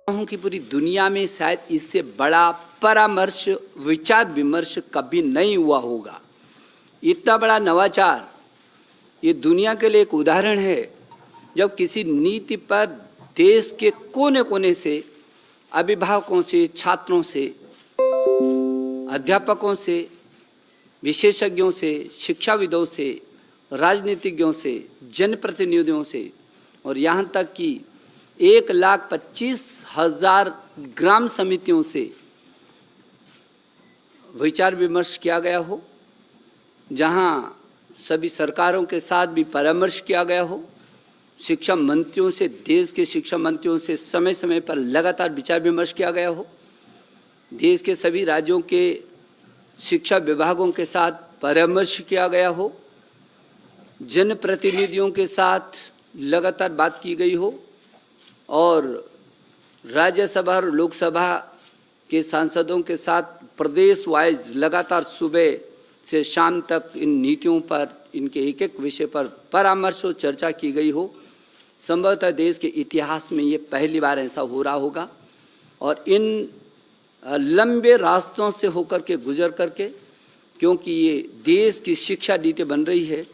हूँ कि पूरी दुनिया में शायद इससे बड़ा परामर्श विचार विमर्श कभी नहीं हुआ होगा। इतना बड़ा नवाचार ये दुनिया के लिए एक उदाहरण है, जब किसी नीति पर देश के कोने कोने से, अभिभावकों से, छात्रों से, अध्यापकों से, विशेषज्ञों से, शिक्षाविदों से, राजनीतिज्ञों से, जनप्रतिनिधियों से और यहाँ तक कि 1,25,000 ग्राम समितियों से विचार विमर्श किया गया हो, जहाँ सभी सरकारों के साथ भी परामर्श किया गया हो, शिक्षा मंत्रियों से, देश के शिक्षा मंत्रियों से समय समय पर लगातार विचार विमर्श किया गया हो, देश के सभी राज्यों के शिक्षा विभागों के साथ परामर्श किया गया हो, जनप्रतिनिधियों के साथ लगातार बात की गई हो और राज्यसभा और लोकसभा के सांसदों के साथ प्रदेश वाइज लगातार सुबह से शाम तक इन नीतियों पर, इनके एक एक विषय पर परामर्श और चर्चा की गई हो। संभवतः देश के इतिहास में ये पहली बार ऐसा हो रहा होगा और इन लंबे रास्तों से होकर के गुजर करके, क्योंकि ये देश की शिक्षा नीति बन रही है।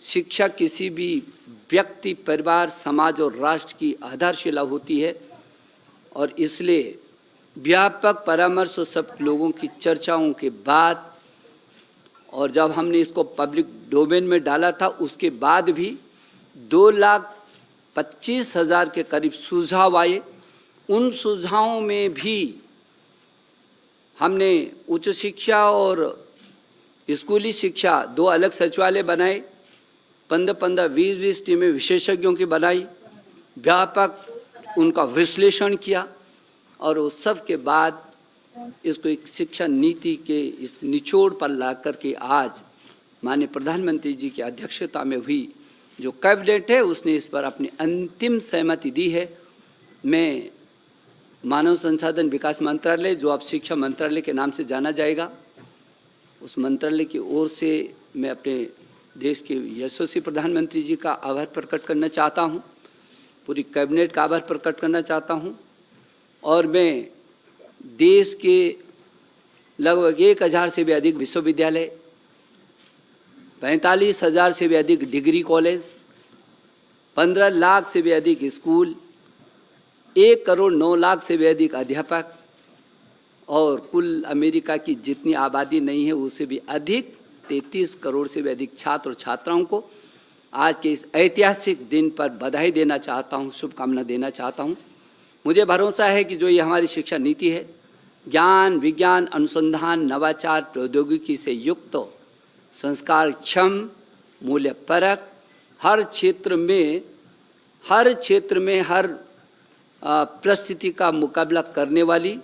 शिक्षा किसी भी व्यक्ति, परिवार, समाज और राष्ट्र की आधारशिला होती है और इसलिए व्यापक परामर्श और सब लोगों की चर्चाओं के बाद और जब हमने इसको पब्लिक डोमेन में डाला था उसके बाद भी 2,25,000 के करीब सुझाव आए। उन सुझावों में भी हमने उच्च शिक्षा और स्कूली शिक्षा 2 अलग सचिवालय बनाए, 15-15, 20-20 टीमें विशेषज्ञों की बनाई, व्यापक उनका विश्लेषण किया और उस सब के बाद इसको एक शिक्षा नीति के इस निचोड़ पर ला करके आज माननीय प्रधानमंत्री जी की अध्यक्षता में हुई जो कैबिनेट है उसने इस पर अपनी अंतिम सहमति दी है। मैं मानव संसाधन विकास मंत्रालय, जो अब शिक्षा मंत्रालय के नाम से जाना जाएगा, उस मंत्रालय की ओर से मैं अपने देश के यशस्वी प्रधानमंत्री जी का आभार प्रकट करना चाहता हूँ, पूरी कैबिनेट का आभार प्रकट करना चाहता हूँ और मैं देश के लगभग 1,000 से भी अधिक विश्वविद्यालय, 45,000 से भी अधिक डिग्री कॉलेज, 15 लाख से भी अधिक स्कूल, 1,09,00,000 से भी अधिक अध्यापक और कुल अमेरिका की जितनी आबादी नहीं है उससे भी अधिक 33 करोड़ से भी अधिक छात्र और छात्राओं को आज के इस ऐतिहासिक दिन पर बधाई देना चाहता हूँ, शुभकामना देना चाहता हूँ। मुझे भरोसा है कि जो ये हमारी शिक्षा नीति है, ज्ञान, विज्ञान, अनुसंधान, नवाचार, प्रौद्योगिकी से युक्त, संस्कारक्षम, मूल्यपरक, हर क्षेत्र में हर परिस्थिति का मुकाबला करने वाली,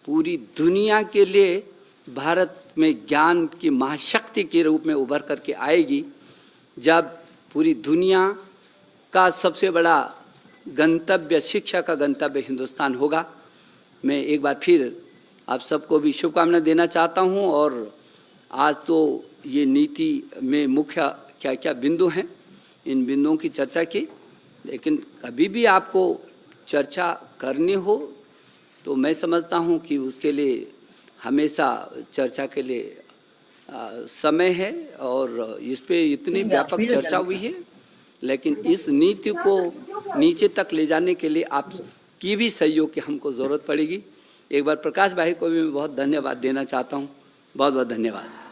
पूरी दुनिया के लिए भारत में ज्ञान की महाशक्ति के रूप में उभर करके आएगी। जब पूरी दुनिया का सबसे बड़ा गंतव्य, शिक्षा का गंतव्य हिंदुस्तान होगा। मैं एक बार फिर आप सबको भी शुभकामना देना चाहता हूं और आज तो ये नीति में मुख्य क्या क्या बिंदु हैं, इन बिंदुओं की चर्चा की, लेकिन कभी भी आपको चर्चा करनी हो तो मैं समझता हूं कि उसके लिए हमेशा चर्चा के लिए समय है और इस पे इतनी व्यापक चर्चा हुई है, लेकिन इस नीति को नीचे तक ले जाने के लिए आपकी भी सहयोग की हमको ज़रूरत पड़ेगी। एक बार प्रकाश भाई को भी मैं बहुत धन्यवाद देना चाहता हूँ। बहुत बहुत धन्यवाद।